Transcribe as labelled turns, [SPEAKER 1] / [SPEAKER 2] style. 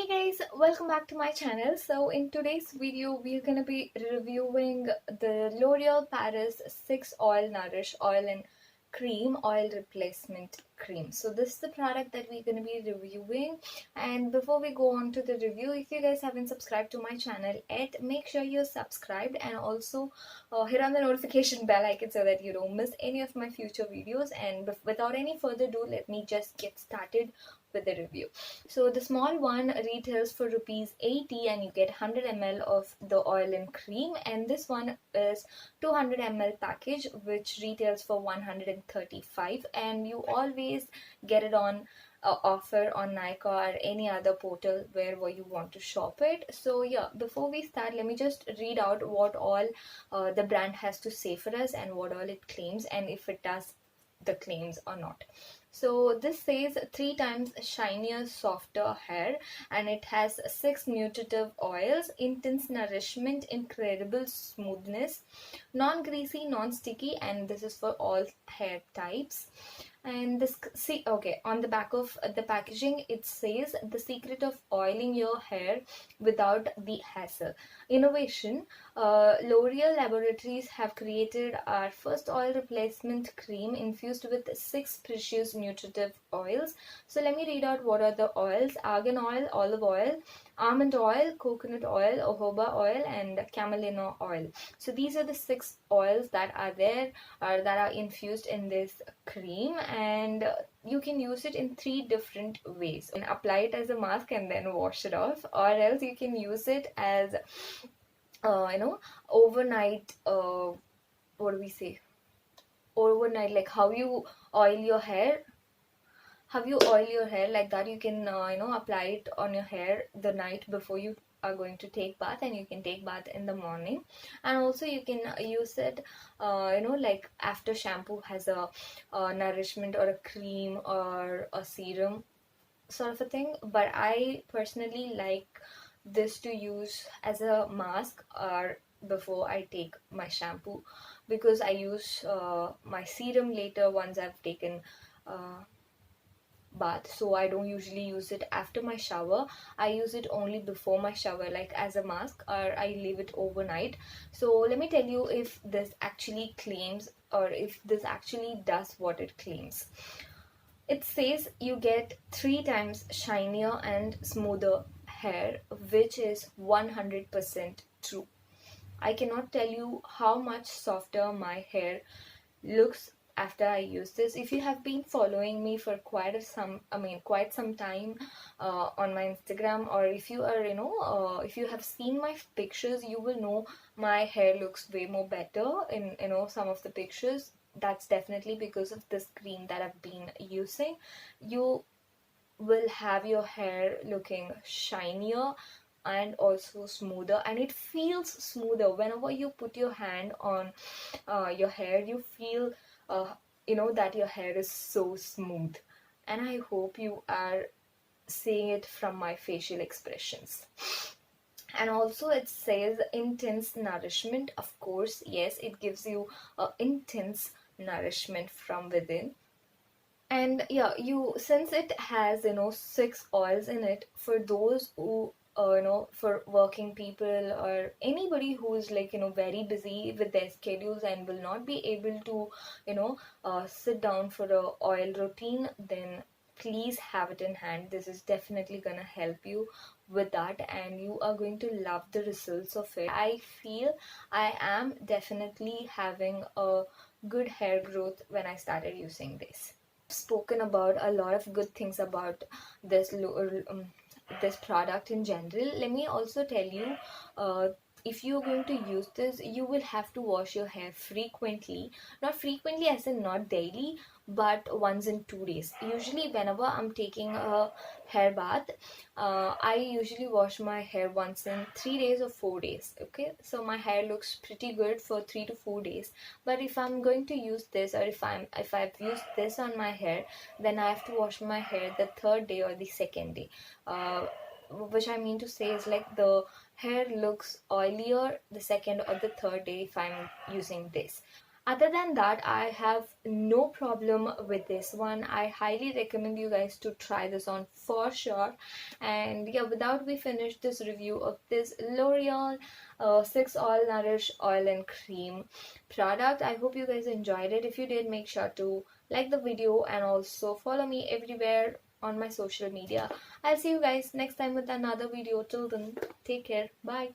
[SPEAKER 1] Hey guys, welcome back to my channel. So in today's video we're gonna be reviewing the L'Oreal Paris 6 Oil Nourish Oil and Cream Oil Replacement Cream. So this is the product that we're gonna be reviewing, and before we go on to the review, if you guys haven't subscribed to my channel yet, make sure you're subscribed and also hit on the notification bell icon so that you don't miss any of my future videos. And without any further ado, let me just get started with the review. So the small one retails for rupees 80 and you get 100 ml of the oil and cream, and this one is 200 ml package which retails for 135, and you always get it on offer on Nykaa or any other portal where you want to shop it. So yeah, before we start, let me just read out what all the brand has to say for us and what all it claims and if it does the claims or not. So this says 3 times shinier, softer hair, and it has 6 nutritive oils, intense nourishment, incredible smoothness, non-greasy, non-sticky, and this is for all hair types. And this, see, okay, on the back of the packaging it says the secret of oiling your hair without the hassle. Innovation. L'Oreal Laboratories have created our first oil replacement cream infused with 6 precious nutritive oils. So let me read out what are the oils: argan oil, olive oil, almond oil, coconut oil, jojoba oil, and camelina oil. So these are the 6 oils that are there, that are infused in this cream, and you can use it in 3 different ways. You can apply it as a mask and then wash it off, or else you can use it as overnight, what do we say, overnight, like how you oil your hair, like that. You can apply it on your hair the night before you are going to take bath, and you can take bath in the morning. And also you can use it like after shampoo has a nourishment or a cream or a serum sort of a thing. But I personally like this to use as a mask or before I take my shampoo, because I use my serum later once I've taken bath. So I don't usually use it after my shower. I use it only before my shower, like as a mask, or I leave it overnight. So let me tell you if this actually claims, or if this actually does what it claims. It says you get 3 times shinier and smoother hair, which is 100% true. I cannot tell you how much softer my hair looks after I use this. If you have been following me for quite some time on my Instagram, or if you are if you have seen my pictures, you will know my hair looks way more better in some of the pictures. That's definitely because of this cream that I've been using. You will have your hair looking shinier and also smoother, and it feels smoother whenever you put your hand on your hair. You feel that your hair is so smooth, and I hope you are seeing it from my facial expressions. And also it says intense nourishment. Of course, yes, it gives you intense nourishment from within. And yeah, you, since it has 6 oils in it, for those who for working people or anybody who is like very busy with their schedules and will not be able to sit down for a oil routine, then please have it in hand. This is definitely gonna help you with that, and you are going to love the results of it. I feel I am definitely having a good hair growth when I started using this. Spoken about a lot of good things about this this product in general. Let me also tell you, if you're going to use this, you will have to wash your hair frequently. Not frequently as in not daily, but once in 2 days. Usually whenever I'm taking a hair bath, I usually wash my hair once in 3 days or 4 days. Okay, so my hair looks pretty good for 3 to 4 days. But if I'm going to use this, or if I've used this on my hair, then I have to wash my hair the 3rd day or the 2nd day. Which I mean to say is, like, the hair looks oilier the 2nd or the 3rd day if I'm using this. Other than that, I have no problem with this one. I highly recommend you guys to try this on for sure. And yeah, without we finish this review of this L'Oreal 6 All Nourish Oil and Cream product, I hope you guys enjoyed it. If you did, make sure to like the video and also follow me everywhere on my social media. I'll see you guys next time with another video. Till then, take care. Bye.